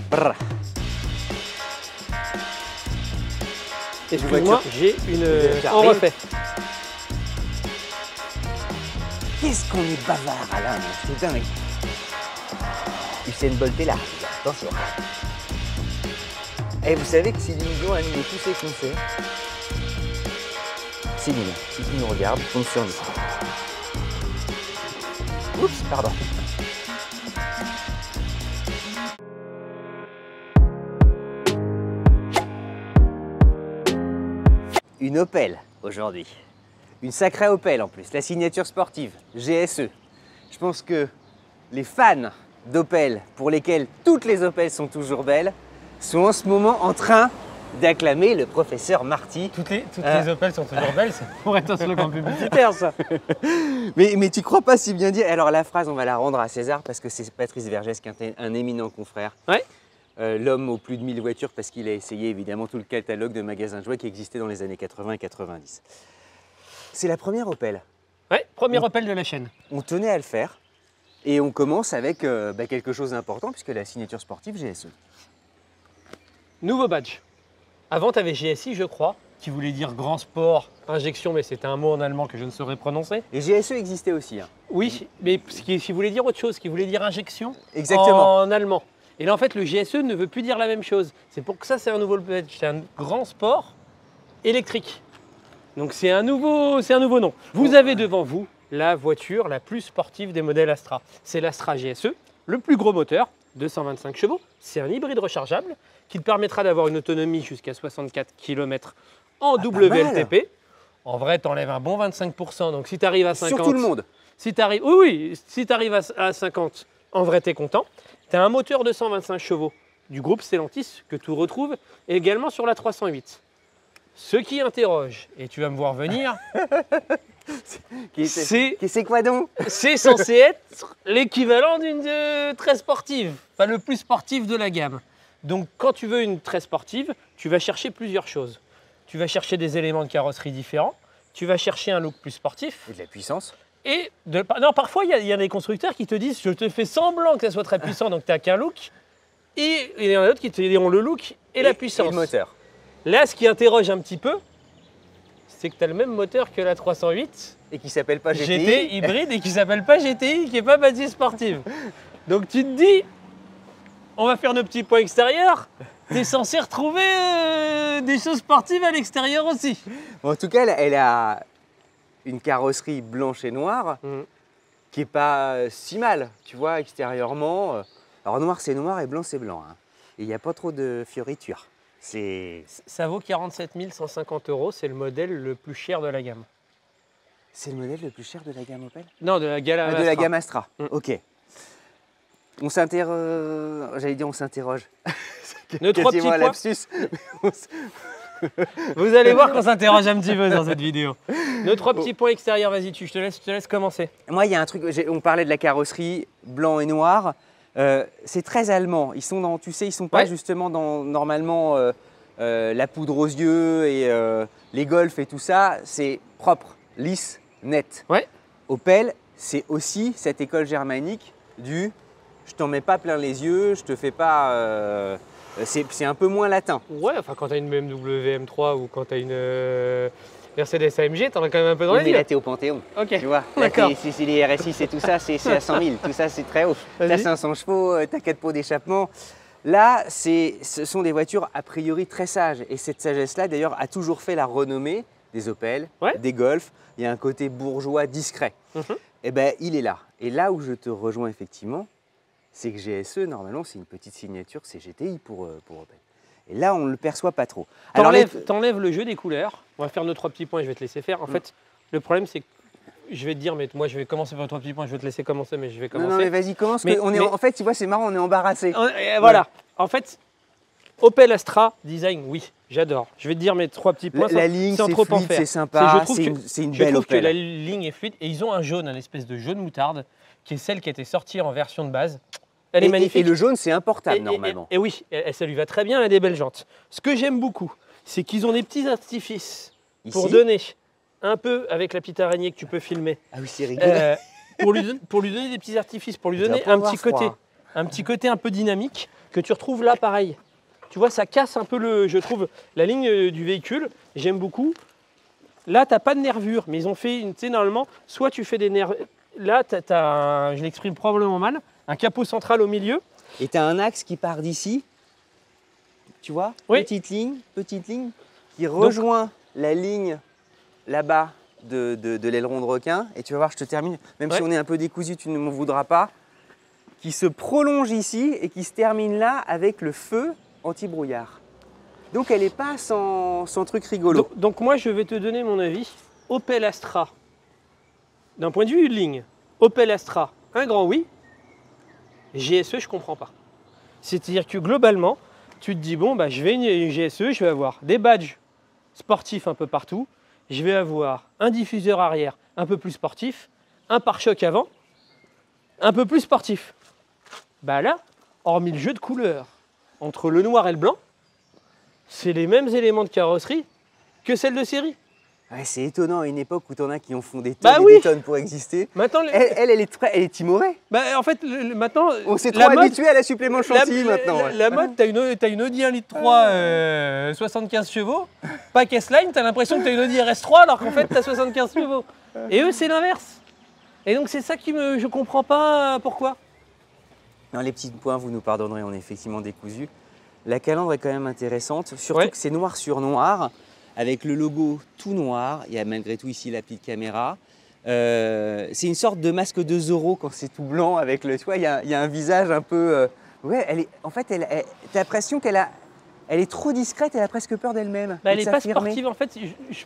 Brrr. Excuse-moi, j'ai une... On refait. Qu'est-ce qu'on est bavard, Alain, c'est dingue. Usain Bolt est là, attention. Et vous savez que Céline Dion a annulé tous ses concerts. Céline, si tu nous regardes, compte sur nous. Oups, pardon. Une Opel aujourd'hui. Une sacrée Opel en plus, la signature sportive, GSE. Je pense que les fans d'Opel, pour lesquels toutes les Opel sont toujours belles, sont en ce moment en train d'acclamer le professeur Marty. Toutes les Opel sont toujours belles, ça pourrait être un slogan publicitaire ça. mais tu crois pas si bien dire. Alors la phrase, on va la rendre à César parce que c'est Patrice Vergès qui est un éminent confrère. Ouais. L'homme aux plus de 1000 voitures parce qu'il a essayé évidemment tout le catalogue de magasins de jouets qui existait dans les années 80 et 90. C'est la première Opel. Ouais, première Opel de la chaîne. On tenait à le faire et on commence avec quelque chose d'important puisque la signature sportive GSE. Nouveau badge. Avant, tu avais GSI, je crois, qui voulait dire grand sport, injection, mais c'était un mot en allemand que je ne saurais prononcer. Et GSE existait aussi. Hein. Oui, mais ce qui voulait dire autre chose, qui voulait dire injection. Exactement. En allemand. Et là, en fait, le GSE ne veut plus dire la même chose. C'est pour que ça, c'est un nouveau badge. C'est un grand sport électrique. Donc, c'est un nouveau nom. Vous avez devant vous la voiture la plus sportive des modèles Astra. C'est l'Astra GSE, le plus gros moteur, 225 chevaux. C'est un hybride rechargeable qui te permettra d'avoir une autonomie jusqu'à 64 km en WLTP. En vrai, tu enlèves un bon 25%. Donc, si tu arrives à 50... Sur tout le monde. Si tu arrives, oui, si tu arrives à 50, en vrai, tu es content. Tu as un moteur de 125 chevaux du groupe Stellantis que tu retrouves également sur la 308. Ce qui interroge, et tu vas me voir venir, c'est quoi donc? C'est censé être l'équivalent d'une très sportive, enfin le plus sportif de la gamme. Donc quand tu veux une très sportive, tu vas chercher plusieurs choses. Tu vas chercher des éléments de carrosserie différents, tu vas chercher un look plus sportif. Et de la puissance. Non, parfois, il y a des constructeurs qui te disent « je te fais semblant que ça soit très puissant, donc tu n'as qu'un look ». Et il y en a d'autres qui te diront le look et la puissance. Et le moteur. Là, ce qui interroge un petit peu, c'est que tu as le même moteur que la 308. Et qui s'appelle pas GTI. GT hybride et qui s'appelle pas GTI, qui n'est pas bâtie sportive. Donc tu te dis, on va faire nos petits points extérieurs. Tu es censé retrouver des choses sportives à l'extérieur aussi. Bon, en tout cas, elle a une carrosserie blanche et noire qui n'est pas si mal, tu vois, extérieurement. Alors noir c'est noir et blanc c'est blanc. Hein. Et il n'y a pas trop de fioritures. Ça vaut 47 150 €, c'est le modèle le plus cher de la gamme. C'est le modèle le plus cher de la gamme Opel? Non, de la gamme Astra. De la gamme Astra, ok. On s'interroge, j'allais dire on s'interroge. Nos trois petits points. Lapsus. Vous allez voir qu'on s'interroge un petit peu dans cette vidéo. Nos trois petits points extérieurs, vas-y, je te laisse commencer. Moi, il y a un truc, on parlait de la carrosserie blanc et noir. C'est très allemand. Ils sont dans, tu sais, ils sont pas justement dans normalement la poudre aux yeux et les Golf et tout ça. C'est propre, lisse, net. Ouais. Opel, c'est aussi cette école germanique du je t'en mets pas plein les yeux, je te fais pas. C'est un peu moins latin. Ouais, enfin quand tu as une BMW M3 ou quand tu as une Mercedes AMG, t'en as quand même un peu dans les yeux. Mais là, t'es au Panthéon. Ok. Tu vois, d'accord. Si les RSI et tout ça, c'est à 100 000. Tout ça, c'est très haut. T'as 500 chevaux, t'as 4 pots d'échappement. Là, ce sont des voitures a priori très sages. Et cette sagesse-là, d'ailleurs, a toujours fait la renommée des Opel, des Golf. Il y a un côté bourgeois discret. Et ben, il est là. Et là où je te rejoins effectivement, c'est que GSE, normalement, c'est une petite signature, c'est GTI pour Opel. Et là, on ne le perçoit pas trop. T'enlèves le jeu des couleurs. On va faire nos trois petits points, je vais te laisser faire. En fait, le problème, c'est que je vais te dire, mais moi, je vais commencer par les trois petits points. Je vais te laisser commencer, mais je vais commencer. Non, mais vas-y, commence. En fait, tu vois, c'est marrant, on est embarrassé. Voilà. En fait, Opel Astra, design, oui, j'adore. Je vais te dire mes trois petits points. La ligne, c'est fluide, c'est sympa, c'est une belle Opel. Je trouve que la ligne est fluide et ils ont un jaune, un espèce de jaune moutarde, qui est celle qui était sortie en version de base. Elle est magnifique. Et le jaune, c'est importable normalement. Et oui, ça lui va très bien, elle a des belles jantes. Ce que j'aime beaucoup, c'est qu'ils ont des petits artifices pour donner un peu, avec la petite araignée que tu peux filmer. Ah oui, c'est rigolo. Pour lui donner des petits artifices, pour lui donner un un petit côté un peu dynamique que tu retrouves là pareil. Tu vois, ça casse un peu, je trouve, la ligne du véhicule. J'aime beaucoup. Là, tu n'as pas de nervure, mais ils ont fait, tu sais, normalement, soit tu fais des nervures. Là, je l'exprime probablement mal, un capot central au milieu. Et tu as un axe qui part d'ici, tu vois, oui. petite ligne, qui rejoint la ligne là-bas de l'aileron de requin. Et tu vas voir, je te termine, même si on est un peu décousu, tu ne m'en voudras pas, qui se prolonge ici et qui se termine là avec le feu anti-brouillard. Donc elle n'est pas sans truc rigolo. Donc moi, je vais te donner mon avis. Opel Astra, d'un point de vue ligne, Opel Astra, un grand oui. GSE, je ne comprends pas. C'est-à-dire que globalement, tu te dis, bon, bah, je vais une GSE, je vais avoir des badges sportifs un peu partout, je vais avoir un diffuseur arrière un peu plus sportif, un pare-choc avant, un peu plus sportif. Bah là, hormis le jeu de couleurs entre le noir et le blanc, c'est les mêmes éléments de carrosserie que celle de série. Ouais, c'est étonnant à une époque où t'en as qui en font des tonnes Bah et oui. des tonnes pour exister. Maintenant, elle est timorée. Bah, en fait, maintenant, On s'est trop habitué à la supplément chantilly maintenant. La mode, t'as une Audi 1,3 litre 75 chevaux, pas S-Line, t'as l'impression que t'as une Audi RS3 alors qu'en fait t'as 75 chevaux. Et eux, c'est l'inverse. Et donc c'est ça je comprends pas pourquoi. Non, les petits points, vous nous pardonnerez, on est effectivement décousu. La calandre est quand même intéressante, surtout que c'est noir sur noir, avec le logo tout noir. Il y a malgré tout ici la petite caméra. C'est une sorte de masque de Zorro quand c'est tout blanc avec le. Tu vois, il y a un visage un peu. Ouais, en fait, t'as l'impression qu'elle est trop discrète, elle a presque peur d'elle-même. Bah, elle n'est pas sportive en fait.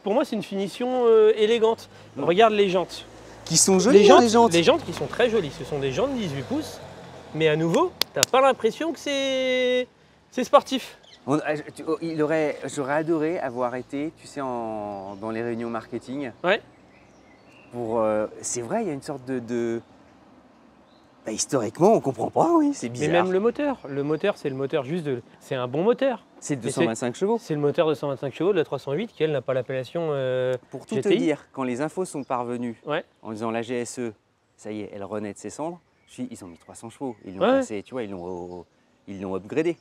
Pour moi, c'est une finition élégante. Regarde les jantes. Qui sont jolies, les jantes. Les jantes qui sont très jolies. Ce sont des jantes 18 pouces. Mais à nouveau, t'as pas l'impression que c'est sportif. J'aurais adoré avoir été, tu sais, dans les réunions marketing. Ouais. C'est vrai, il y a une sorte de... Bah, historiquement, on comprend pas, oui, c'est bizarre. Mais même le moteur, c'est le moteur juste c'est un bon moteur. C'est 225 chevaux. C'est le moteur de 125 chevaux de la 308 qui, elle, n'a pas l'appellation Pour tout GTI. te dire, quand les infos sont parvenues en disant la GSE, ça y est, elle renaît de ses cendres, ils ont mis 300 chevaux. Ils l'ont passé, tu vois, ils l'ont upgradé.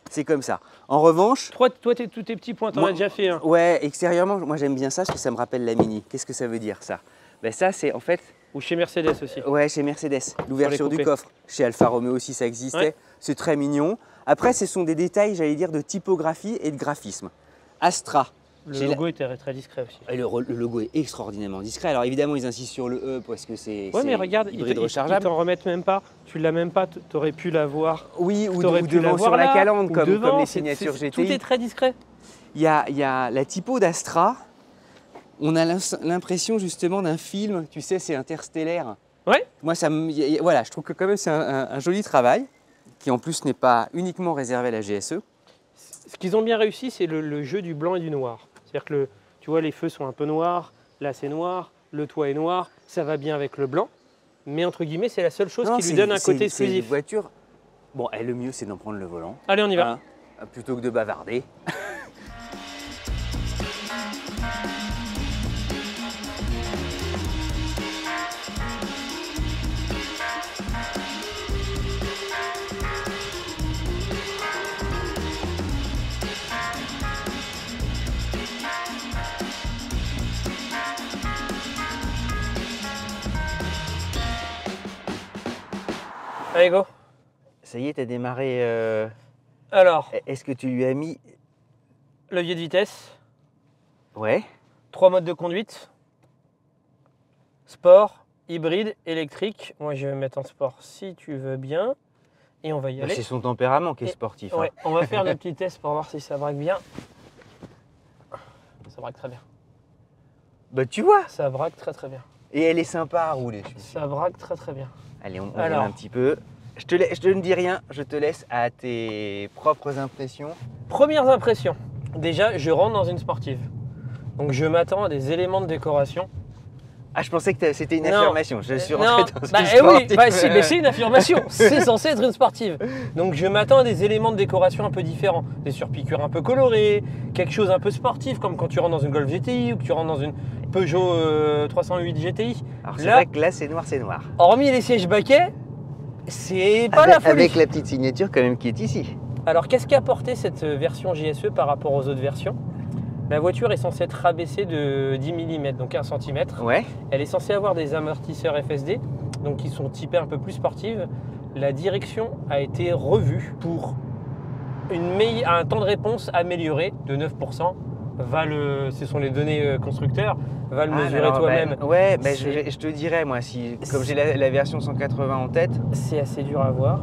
C'est comme ça. En revanche... Toi tous tes petits points, t'en as déjà fait un. Ouais, extérieurement, moi j'aime bien ça parce que ça me rappelle la Mini. Qu'est-ce que ça veut dire, ça? Ben, ça, c'est en fait... Ou chez Mercedes aussi. Ouais, chez Mercedes. L'ouverture du coffre. Chez Alfa Romeo aussi, ça existait. Ouais. C'est très mignon. Après, ce sont des détails, j'allais dire, de typographie et de graphisme. Astra. Le logo était très discret aussi. Et le logo est extraordinairement discret. Alors évidemment, ils insistent sur le E parce que c'est mais regarde, hybride rechargeable. Ils t'en remettent même pas. Tu l'as même pas. Tu aurais pu l'avoir. Oui, ou devant sur la calandre, comme les signatures GTI. Tout est très discret. Il y a la typo d'Astra. On a l'impression justement d'un film, tu sais, c'est interstellaire. Ouais. Moi, voilà, je trouve que quand même c'est un joli travail, qui en plus n'est pas uniquement réservé à la GSE. Ce qu'ils ont bien réussi, c'est le jeu du blanc et du noir. C'est-à-dire que tu vois, les feux sont un peu noirs, là c'est noir, le toit est noir, ça va bien avec le blanc. Mais entre guillemets, c'est la seule chose qui lui donne un côté exclusif. C'est une voiture. Bon, le mieux, c'est d'en prendre le volant. Allez, on y va. Plutôt que de bavarder. Allez, go. Ça y est, t'as démarré. Alors. Est-ce que tu lui as mis. Levier de vitesse. Ouais. 3 modes de conduite. Sport, hybride, électrique. Moi, je vais mettre en sport si tu veux bien. Et on va y aller. C'est son tempérament qui est sportif. Ouais, on va faire le petit test pour voir si ça braque bien. Ça braque très bien. Bah, tu vois. Ça braque très très bien. Et elle est sympa à rouler. Ça braque très très bien. Allez, on roule un petit peu. Je te ne dis rien, je te laisse à tes propres impressions. Premières impressions. Déjà, je rentre dans une sportive. Donc, je m'attends à des éléments de décoration. Ah, je pensais que c'était une affirmation. Je suis rentré dans une sportive. Oui, mais c'est une affirmation. C'est censé être une sportive. Donc, je m'attends à des éléments de décoration un peu différents. Des surpiqûres un peu colorées, quelque chose un peu sportif, comme quand tu rentres dans une Golf GTI ou que tu rentres dans une Peugeot 308 GTI. Alors, c'est vrai que là, c'est noir, c'est noir. Hormis les sièges baquets, C'est pas la folie. Avec la petite signature quand même qui est ici. Alors, qu'est-ce qu'a apporté cette version JSE par rapport aux autres versions? La voiture est censée être rabaissée de 10 mm, donc 1 cm. Ouais. Elle est censée avoir des amortisseurs FSD, donc qui sont typés un peu plus sportives. La direction a été revue pour un temps de réponse amélioré de 9%. Ce sont les données constructeurs, va le mesurer toi-même. Ouais, je te dirais, moi, comme j'ai la version 180 en tête. C'est assez dur à voir.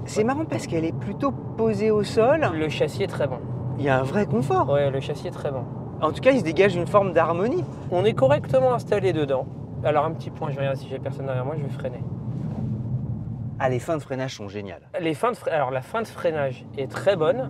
C'est marrant parce qu'elle est plutôt posée au sol. Le châssis est très bon. Il y a un vrai confort. Ouais, le châssis est très bon. En tout cas, il se dégage une forme d'harmonie. On est correctement installé dedans. Alors, un petit point, je vais regarder si j'ai personne derrière moi, je vais freiner. Ah, les fins de freinage sont géniales. Alors, la fin de freinage est très bonne.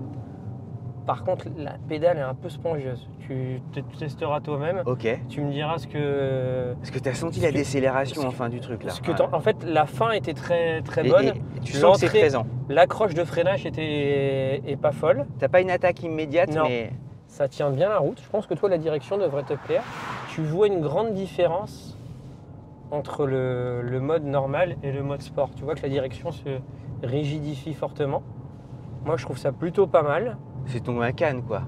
Par contre, la pédale est un peu spongieuse. Tu testeras toi-même. Ok. Tu me diras ce que... Est-ce que tu as senti la décélération en fin du truc là? En fait, la fin était très bonne. Et tu sens que c'est présent. L'accroche de freinage est pas folle. T'as pas une attaque immédiate, Non. mais... Ça tient bien la route. Je pense que toi, la direction devrait te plaire. Tu vois une grande différence entre le mode normal et le mode sport. Tu vois que la direction se rigidifie fortement. Moi, je trouve ça plutôt pas mal. C'est ton Macan, quoi.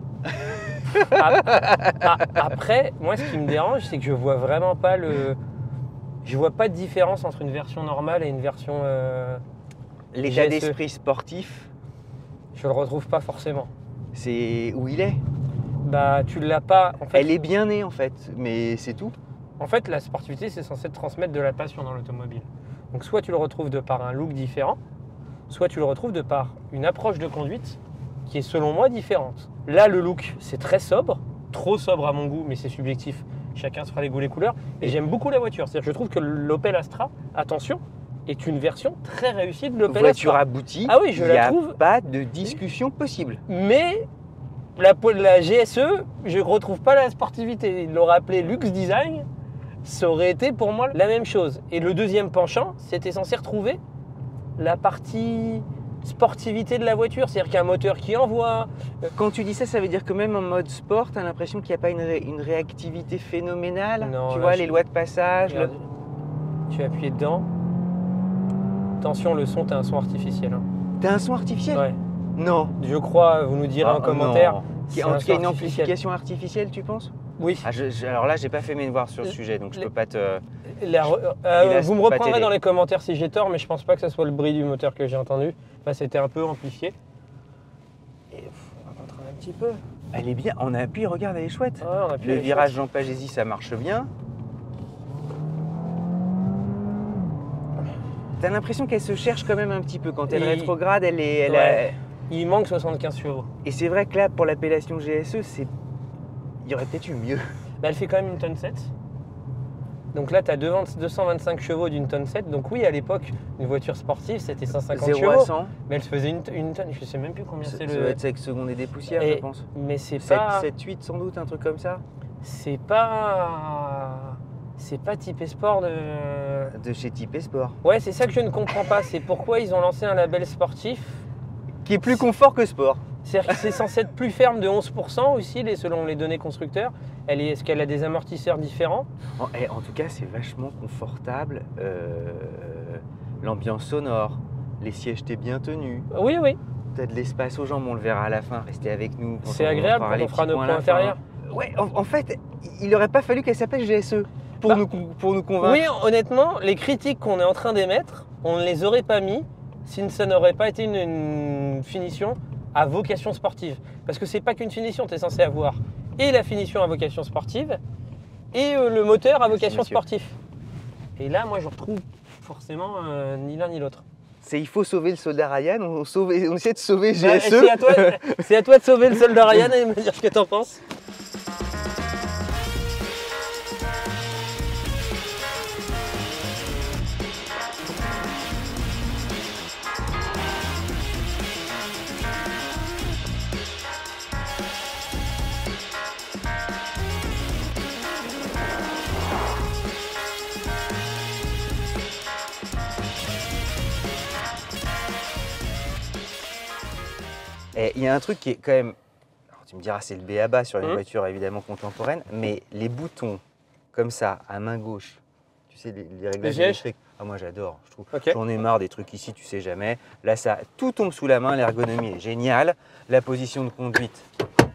Après, moi, ce qui me dérange, c'est que je vois vraiment pas je vois pas de différence entre une version normale et une version L'état GSE. d'esprit sportif, Je le retrouve pas forcément. c'est où il est. Bah, tu l'as pas. En fait, Elle est bien née, en fait, mais c'est tout. En fait, la sportivité, c'est censé te transmettre de la passion dans l'automobile. Donc, soit tu le retrouves de par un look différent, soit tu le retrouves de par une approche de conduite qui est, selon moi, différente. Là, le look, c'est très sobre, trop sobre à mon goût, mais c'est subjectif. Chacun se fera les goûts, les couleurs. Et j'aime beaucoup la voiture. C'est-à-dire que je trouve que l'Opel Astra, attention, est une version très réussie de l'Opel Astra. Voiture aboutie, Ah oui, je la trouve. Il n'y a pas de discussion possible. Mais la GSE, je ne retrouve pas la sportivité. Il l'aurait appelé Luxe Design, ça aurait été pour moi la même chose. Et le deuxième penchant, c'était censé retrouver la partie sportivité de la voiture, c'est-à-dire qu'il y a un moteur qui envoie. Quand tu dis ça, ça veut dire que même en mode sport, tu as l'impression qu'il n'y a pas une réactivité phénoménale. Non, tu là, vois, les lois de passage. Regarde, tu as appuyé dedans. Attention, le son, tu as un son artificiel. Hein. T'as un son artificiel? Ouais. Non. Je crois, vous nous direz en commentaire. Non. C'est En un tout cas, son une artificiel. amplification artificielle, tu penses? Oui. Alors là, j'ai pas fait mes devoirs sur ce sujet, donc je peux pas te... Vous me reprendrez dans les commentaires si j'ai tort, mais je pense pas que ce soit le bruit du moteur que j'ai entendu. Enfin, c'était un peu amplifié. Et on va contrôler un petit peu. Elle est bien, on appuie, regarde, elle est chouette. Ouais, on appuie, Le elle est virage chouette. Jean Pagési, ça marche bien. T'as l'impression qu'elle se cherche quand même un petit peu. Quand elle rétrograde, Ouais. Il manque 75 chevaux. Et c'est vrai que là, pour l'appellation GSE, il y aurait peut-être eu mieux. Bah, elle fait quand même une tonne 7. Donc là, tu as 225 chevaux d'une tonne 7. Donc oui, à l'époque, une voiture sportive, c'était 150 0 chevaux. à 100. Mais elle se faisait une tonne. Je sais même plus combien c'est Ça doit être 5 secondes et des poussières, je pense. Mais c'est 7, pas... 7, 8 sans doute, un truc comme ça. C'est pas typé sport de... De chez Type Sport. Ouais, c'est ça que je ne comprends pas. C'est pourquoi ils ont lancé un label sportif. Qui est plus confort que sport. C'est-à-dire que c'est censé être plus ferme de 11% aussi, selon les données constructeurs. Est-ce qu'elle a des amortisseurs différents? En tout cas, c'est vachement confortable. L'ambiance sonore, les sièges t'es bien tenus. Oui, oui. T'as de l'espace aux jambes, on le verra à la fin. Restez avec nous. C'est agréable quand on fera nos points intérieurs. Ouais, en fait, il n'aurait pas fallu qu'elle s'appelle GSE pour nous convaincre. Oui, honnêtement, les critiques qu'on est en train d'émettre, on ne les aurait pas mis si ça n'aurait pas été une finition à vocation sportive. Parce que c'est pas qu'une finition, tu es censé avoir et la finition à vocation sportive et le moteur à vocation sportive. Et là, moi, je retrouve forcément ni l'un ni l'autre. Il faut sauver le soldat Ryan, on essaie de sauver GSE. Bah, c'est à toi de sauver le soldat Ryan et de me dire ce que t'en penses. Et il y a un truc qui est quand même, alors tu me diras c'est le b.a.-ba sur une voiture évidemment contemporaine, mais les boutons comme ça à main gauche, tu sais les réglages électriques, Ah, moi j'adore, je trouve. Ok. J'en ai marre des trucs ici, tu sais jamais. Là, ça tout tombe sous la main, l'ergonomie est géniale. La position de conduite,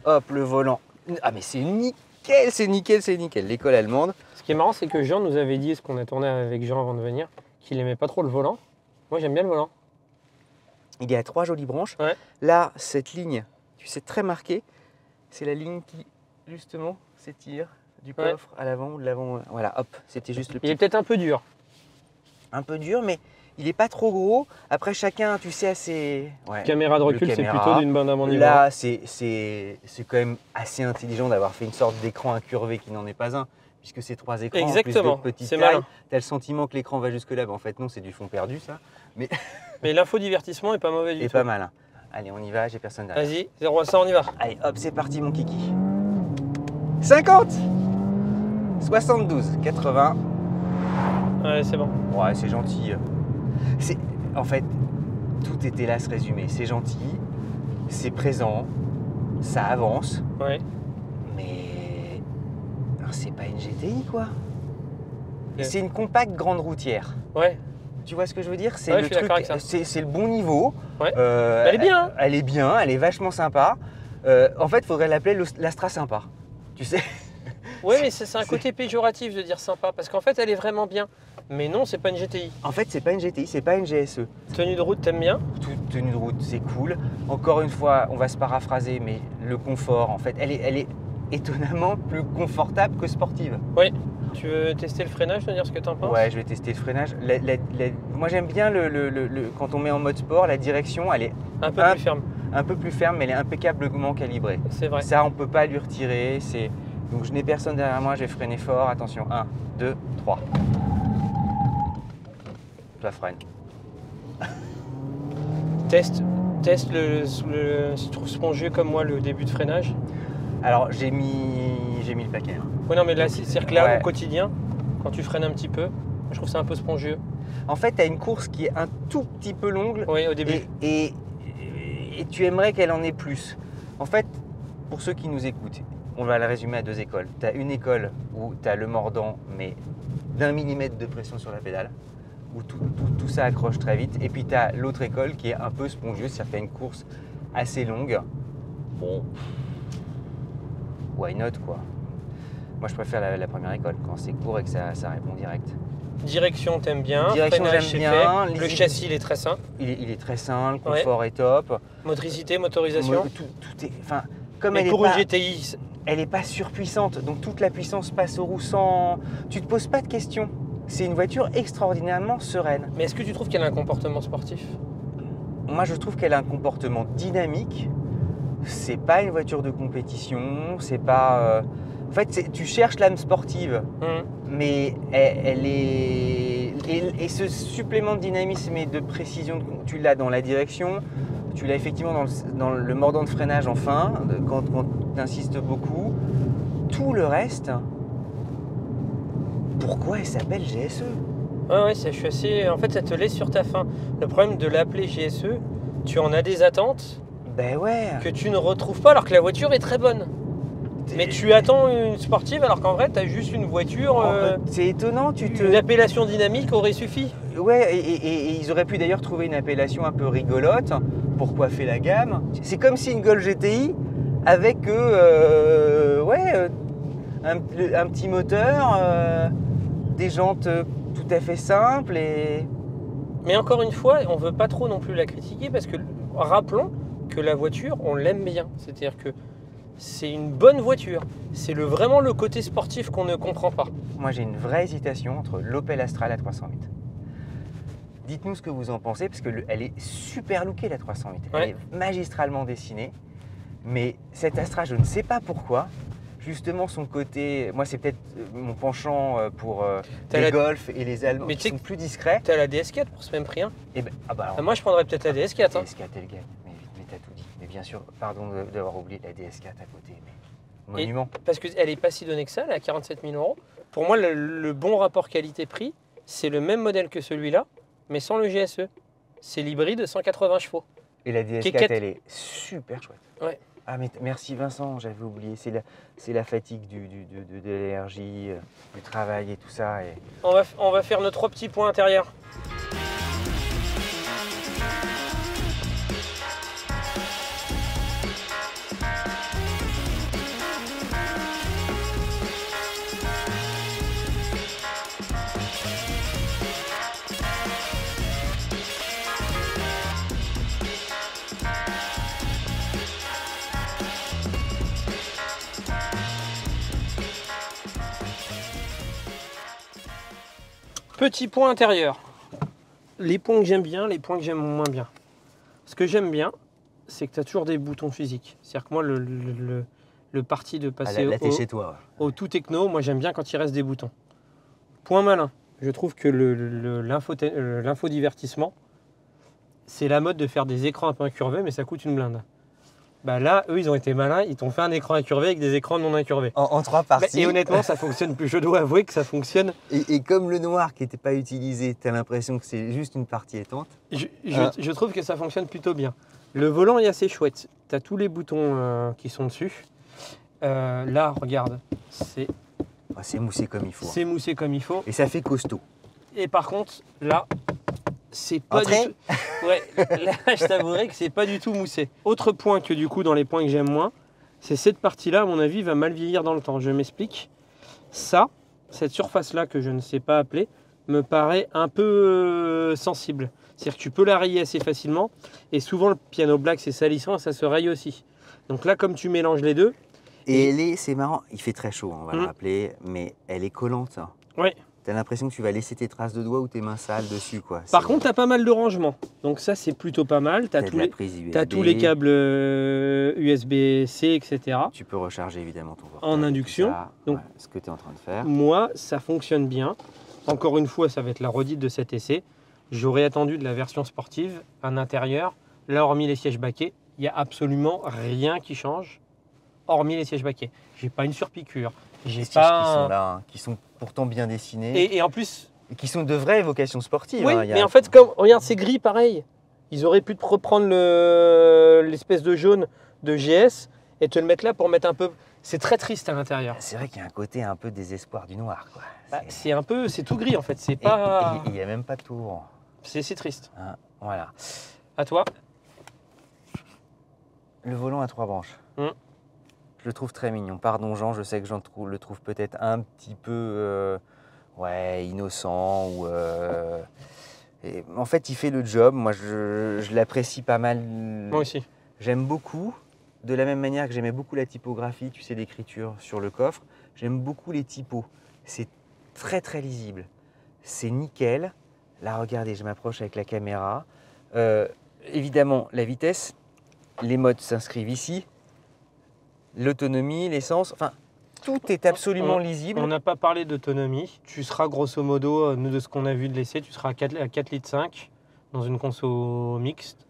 hop, le volant. Ah, mais c'est nickel, c'est nickel, c'est nickel. L'école allemande. Ce qui est marrant, c'est que Jean nous avait dit, ce qu'on a tourné avec Jean avant de venir, qu'il aimait pas trop le volant. Moi, j'aime bien le volant. Il y a 3 jolies branches. Ouais. Là, cette ligne, tu sais, très marquée, c'est la ligne qui, justement, s'étire du Ouais. coffre à l'avant ou de l'avant. Voilà, hop, c'était juste le Il est petit. peut-être un peu dur. Un peu dur, mais il n'est pas trop gros. Après, chacun, tu sais, a ses. Ouais. Caméra de Le recul, c'est caméra. plutôt d'une bonne à mon niveau. Là, c'est quand même assez intelligent d'avoir fait une sorte d'écran incurvé qui n'en est pas un, puisque c'est 3 écrans Exactement, en plus de petite c'est taille. malin. Tu as le sentiment que l'écran va jusque là, mais en fait non, c'est du fond perdu ça. Mais l'infodivertissement est pas mauvais du Et tout. pas mal. Hein. Allez, on y va, j'ai personne derrière. Vas-y, 0 à 100, on y va. Allez, hop, c'est parti mon kiki. 50 72 80. Ouais, c'est bon. Ouais, c'est gentil. En fait, tout était là, ce résumé. C'est gentil, c'est présent, ça avance, Ouais. mais c'est pas une GTI quoi. Ok. C'est une compacte grande routière. Ouais. Tu vois ce que je veux dire? C'est Ouais, le je suis d'accord avec ça. c'est le bon niveau. Ouais. Elle est bien, hein. Elle est bien, elle est vachement sympa. En fait, il faudrait l'appeler l'Astra sympa. Tu sais? Ouais, mais c'est un côté péjoratif de dire sympa, parce qu'en fait, elle est vraiment bien. Mais non, c'est pas une GTI. En fait, c'est pas une GTI, c'est pas une GSE. Tenue de route, t'aimes bien? Toute tenue de route, c'est cool. Encore une fois, on va se paraphraser, mais le confort, en fait, elle est étonnamment plus confortable que sportive. Oui. Tu veux tester le freinage, me dire ce que t'en penses? Ouais, je vais tester le freinage. Moi, j'aime bien quand on met en mode sport, la direction, elle est Un peu plus ferme. un peu plus ferme, mais elle est impeccablement calibrée. C'est vrai. Ça, on peut pas lui retirer. Donc, je n'ai personne derrière moi, je vais freiner fort. Attention, 1, 2, 3. Toi, freine. Teste le si tu trouves spongieux comme moi le début de freinage. Alors, j'ai mis le paquet. Hein. Ouais, non, mais là, c'est-à-dire que là, Ouais. au quotidien, quand tu freines un petit peu, je trouve ça un peu spongieux. En fait, tu as une course qui est un tout petit peu longue. Oui, au début. Et tu aimerais qu'elle en ait plus. En fait, pour ceux qui nous écoutent, on va la résumer à 2 écoles. Tu as une école où tu as le mordant, mais d'1 millimètre de pression sur la pédale, où tout ça accroche très vite. Et puis tu as l'autre école qui est un peu spongieuse, ça fait une course assez longue. Bon, why not quoi. Moi je préfère la première école, quand c'est court et que ça répond direct. Direction, t'aimes bien. Direction, Freinage, j'aime c'est bien. fait. Le châssis, il est très sain. Il est très sain, le confort est top. Motricité, motorisation. Tout est, enfin, comme Mais elle pour est une pas, GTI, elle n'est pas surpuissante, donc toute la puissance passe aux roues sans. Tu te poses pas de questions. C'est une voiture extraordinairement sereine. mais est-ce que tu trouves qu'elle a un comportement sportif? Moi, je trouve qu'elle a un comportement dynamique. C'est pas une voiture de compétition. C'est pas. En fait, tu cherches l'âme sportive, mais elle est. Et ce supplément de dynamisme et de précision, tu l'as dans la direction. Tu l'as effectivement dans le mordant de freinage en fin, quand tu insistes beaucoup. Tout le reste, pourquoi elle s'appelle GSE? Ouais, je suis assez. En fait, ça te laisse sur ta faim. Le problème de l'appeler GSE, tu en as des attentes Ben ouais. que tu ne retrouves pas alors que la voiture est très bonne. Mais tu attends une sportive alors qu'en vrai, tu as juste une voiture. C'est étonnant, Une appellation dynamique aurait suffi. Ouais, et ils auraient pu d'ailleurs trouver une appellation un peu rigolote pour coiffer la gamme. C'est comme si une Golf GTI avec un petit moteur, des jantes tout à fait simples et. Mais encore une fois, on veut pas trop non plus la critiquer parce que rappelons que la voiture, on l'aime bien. C'est-à-dire que c'est une bonne voiture. C'est vraiment le côté sportif qu'on ne comprend pas. Moi, j'ai une vraie hésitation entre l'Opel Astra et la 308. Dites-nous ce que vous en pensez, parce qu'elle est super lookée, la 308. Elle Ouais. est magistralement dessinée. Mais cette Astra, je ne sais pas pourquoi, justement son côté... Moi, c'est peut-être mon penchant pour les Golf et les Allemands Mais qui sont plus discrets. T'as la DS4 pour ce même prix. Hein. Et ben, alors, Moi, je prendrais peut-être la DS4. Hein. DS4, elle gagne. Mais t'as tout dit. Mais bien sûr, pardon d'avoir oublié la DS4 à côté. Mais monument. Parce qu'elle n'est pas si donnée que ça, elle est à 47 000 €. Pour moi, le bon rapport qualité-prix, c'est le même modèle que celui-là, mais sans le GSE. C'est l'hybride 180 chevaux. Et la DS4, Kékette. elle est super chouette. Ouais. Ah mais merci Vincent, j'avais oublié, c'est la fatigue de l'énergie, du travail et tout ça. Et... On va faire nos 3 petits points intérieurs. Petit point intérieur. Les points que j'aime bien, les points que j'aime moins bien. Ce que j'aime bien, c'est que tu as toujours des boutons physiques. C'est-à-dire que moi, le parti de passer chez toi. au tout techno, moi j'aime bien quand il reste des boutons. Point malin, je trouve que l'infodivertissement, c'est la mode de faire des écrans un peu incurvés, mais ça coûte une blinde. Bah là, eux, ils ont été malins, ils t'ont fait un écran incurvé avec des écrans non incurvés. En 3 parties. Et honnêtement, ça fonctionne plus. Je dois avouer que ça fonctionne. Et comme le noir qui n'était pas utilisé, tu as l'impression que c'est juste une partie étante. Je trouve que ça fonctionne plutôt bien. Le volant est assez chouette. Tu as tous les boutons qui sont dessus. Là, regarde, c'est moussé comme il faut. C'est moussé comme il faut. Et ça fait costaud. Et par contre, là, c'est pas du tout... Ouais, là, je t'avouerai que c'est pas du tout moussé. Autre point que du coup, dans les points que j'aime moins, c'est cette partie-là, à mon avis, va mal vieillir dans le temps. Je m'explique. Ça, cette surface-là que je ne sais pas appeler, me paraît un peu sensible. C'est-à-dire que tu peux la rayer assez facilement. Et souvent, le piano black, c'est salissant et ça se raye aussi. Donc là, comme tu mélanges les deux... Et c'est marrant, il fait très chaud, on va le rappeler, mais elle est collante. Oui. Tu as l'impression que tu vas laisser tes traces de doigts ou tes mains sales dessus, quoi. Par contre, tu as pas mal de rangements. Donc ça, c'est plutôt pas mal. Tu as tous les câbles USB-C, etc. Tu peux recharger évidemment ton portable. En induction. Donc, ouais, ce que tu es en train de faire. Moi, ça fonctionne bien. Encore une fois, ça va être la redite de cet essai. J'aurais attendu de la version sportive un intérieur. Là, hormis les sièges baquets, il n'y a absolument rien qui change, hormis les sièges baquets. J'ai pas une surpiqûre. J'ai pas... qui sont là, qui sont pourtant bien dessinés. Et en plus... Et qui sont de vraies vocations sportives. Oui, mais en fait, comme regarde, c'est gris pareil. Ils auraient pu te reprendre l'espèce de jaune de GS et te le mettre là pour mettre un peu... C'est très triste à l'intérieur. C'est vrai qu'il y a un côté un peu désespoir du noir, quoi. Bah, c'est tout gris en fait. C'est pas... Il n'y a même pas de tour. C'est triste. Hein, voilà. À toi. Le volant à 3 branches. Je le trouve très mignon. Pardon Jean, je sais que Jean le trouve peut-être un petit peu innocent. En fait, il fait le job. Moi, je l'apprécie pas mal. Moi aussi. J'aime beaucoup. De la même manière que j'aimais beaucoup la typographie, tu sais, d'écriture sur le coffre. J'aime beaucoup les typos. C'est très très lisible. C'est nickel. Là, regardez, je m'approche avec la caméra. Évidemment, la vitesse. Les modes s'inscrivent ici. L'autonomie, l'essence, enfin, tout est absolument lisible. On n'a pas parlé d'autonomie. Tu seras grosso modo, nous de ce qu'on a vu de l'essai, tu seras à 4,5 litres dans une conso mixte.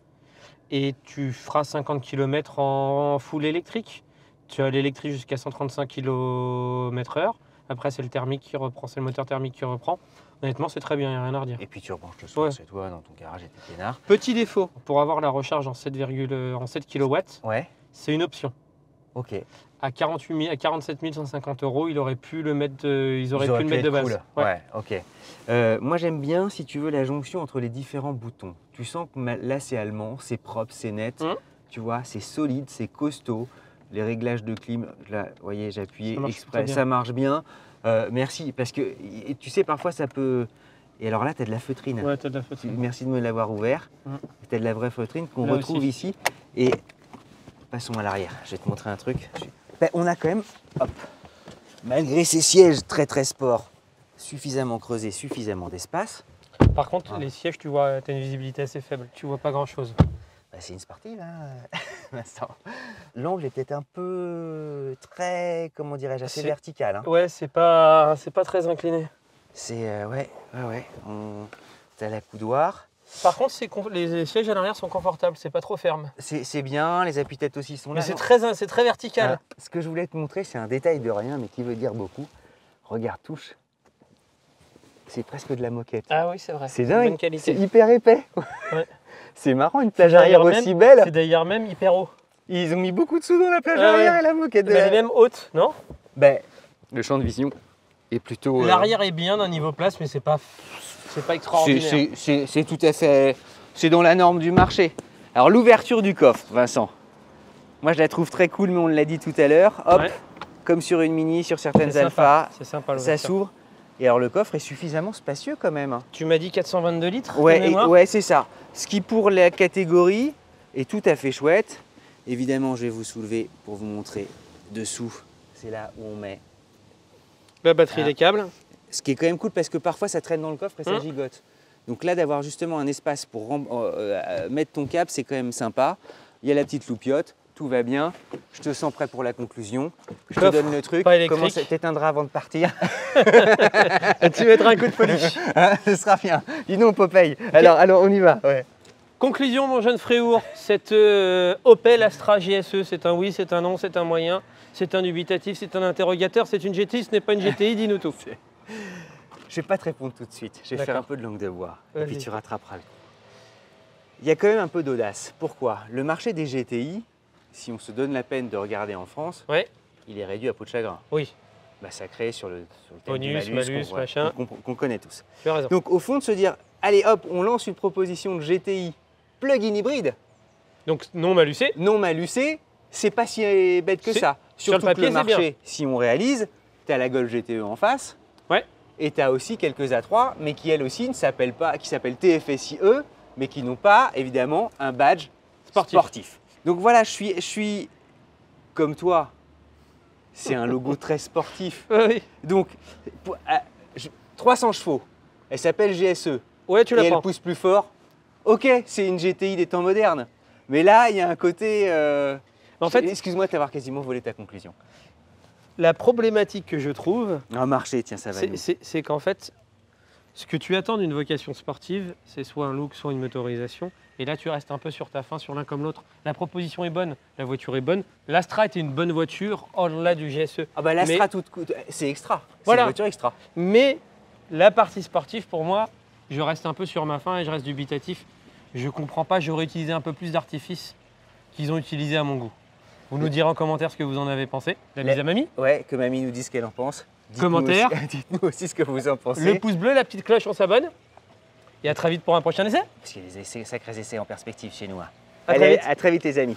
Et tu feras 50 km en full électrique. Tu as l'électrique jusqu'à 135 km/h. Après, c'est le thermique qui reprend, c'est le moteur thermique qui reprend. Honnêtement, c'est très bien, il n'y a rien à redire. Et puis tu rebranches le soir chez toi, dans ton garage et tes peinards. Petit défaut, pour avoir la recharge en 7 kW, c'est une option. Ok. À 47 150 €, ils auraient pu le mettre de base. Cool. Ouais, ok. Moi, j'aime bien, si tu veux, la jonction entre les différents boutons. Tu sens que là, c'est allemand, c'est propre, c'est net. Tu vois, c'est solide, c'est costaud. Les réglages de clim, là, vous voyez, j'ai appuyé exprès, ça marche bien. Merci, parce que tu sais, parfois, ça peut... Et alors là, tu as de la feutrine. Ouais, tu as de la feutrine. Merci de me l'avoir ouvert. Tu as de la vraie feutrine qu'on retrouve ici. Et passons à l'arrière. Je vais te montrer un truc. On a quand même, malgré ces sièges très très sport, suffisamment creusés, suffisamment d'espace. Par contre, les sièges, tu vois, tu as une visibilité assez faible. Tu vois pas grand-chose. C'est une sportive, hein. L'angle est peut-être un peu très, comment dirais-je, assez vertical. Hein. Ouais, c'est pas très incliné. C'est, t'as la coudoir. Par contre, les sièges à l'arrière sont confortables, c'est pas trop ferme. C'est bien, les appuis-têtes aussi sont là. Mais c'est très vertical. Ce que je voulais te montrer, c'est un détail de rien, mais qui veut dire beaucoup. Regarde, touche. C'est presque de la moquette. Ah oui, c'est vrai. C'est dingue. Bonne qualité. C'est hyper épais. Ouais. C'est marrant, une plage arrière aussi belle. C'est d'ailleurs même hyper haut. Ils ont mis beaucoup de sous dans la plage Ah arrière ouais. et la moquette de Mais elle la... est même haute, non? Ben, le champ de vision est plutôt... L'arrière est bien d'un niveau place, mais c'est pas extraordinaire. c'est tout à fait... C'est dans la norme du marché. Alors l'ouverture du coffre, Vincent. Moi je la trouve très cool, mais on l'a dit tout à l'heure. Hop, Ouais. comme sur une Mini, sur certaines C'est sympa, Alpha, c'est sympa. ça s'ouvre. Et alors le coffre est suffisamment spacieux quand même. Tu m'as dit 422 litres de Ouais, mémoire. ouais, c'est ça. Ce qui pour la catégorie est tout à fait chouette. Évidemment, je vais vous soulever pour vous montrer dessous. C'est là où on met. La batterie, Ah. les câbles. Ce qui est quand même cool parce que parfois ça traîne dans le coffre et ça gigote. Donc là, d'avoir justement un espace pour mettre ton câble, c'est quand même sympa. Il y a la petite loupiote, tout va bien. Je te sens prêt pour la conclusion. Je te Coffre, donne le truc. pas électrique. Comment ça t'éteindra avant de partir? Tu mettras un coup de polish. Hein, ce sera bien. Dis donc, Popeye. Alors, on y va. Ouais. Conclusion, mon jeune Fréour, cette Opel Astra GSE, c'est un oui, c'est un non, c'est un moyen, c'est un dubitatif, c'est un interrogateur, c'est une GTI, ce n'est pas une GTI, dis-nous tout. Je vais pas te répondre tout de suite. Je vais faire un D'accord. peu de langue de bois. Et Vas-y. puis tu rattraperas le coup. Il y a quand même un peu d'audace. Pourquoi? Le marché des GTI, si on se donne la peine de regarder en France, Ouais, il est réduit à peau de chagrin. oui, Massacré sur le thème Bonus, du malus, malus, qu'on machin. qu'on connaît tous. tu as raison. Donc au fond de se dire, allez hop, on lance une proposition de GTI plug-in hybride, Donc non malusé, non malucé, c'est pas si bête que Si. ça. Sur le Surtout papier, que le c'est bien. marché, si on réalise, tu as la Golf GTE en face. Ouais. Et tu as aussi quelques A3, mais qui elles aussi ne s'appellent pas, qui s'appellent TFSIe, mais qui n'ont pas évidemment un badge sportif. Donc voilà, je suis comme toi. C'est un logo très sportif. oui. Donc 300 chevaux. Elle s'appelle GSE. Ouais, tu Et la elle prends. pousse plus fort. Ok, c'est une GTI des temps modernes. Mais là, il y a un côté. En fait- excuse-moi de t'avoir quasiment volé ta conclusion. La problématique que je trouve, Un marché, tiens, ça va. nous. c'est qu'en fait, ce que tu attends d'une vocation sportive, c'est soit un look, soit une motorisation. Et là, tu restes un peu sur ta faim, sur l'un comme l'autre. La proposition est bonne, la voiture est bonne. L'Astra était une bonne voiture au-delà du GSE. Ah bah l'Astra, Mais- c'est extra. C'est Voilà. une voiture extra. Mais la partie sportive, pour moi, je reste un peu sur ma faim et je reste dubitatif. Je comprends pas, j'aurais utilisé un peu plus d'artifices qu'ils ont utilisé à mon goût. Vous nous direz en commentaire ce que vous en avez pensé. La mise à mamie, Ouais, que mamie nous dise ce qu'elle en pense. Dites-nous Commentaire. aussi- Dites-nous aussi ce que vous en pensez. le pouce bleu, la petite cloche, on s'abonne. Et à très vite pour un prochain essai. Parce qu'il y a des sacrés essais en perspective chez nous. Hein. À très Allez, vite. à très vite les amis.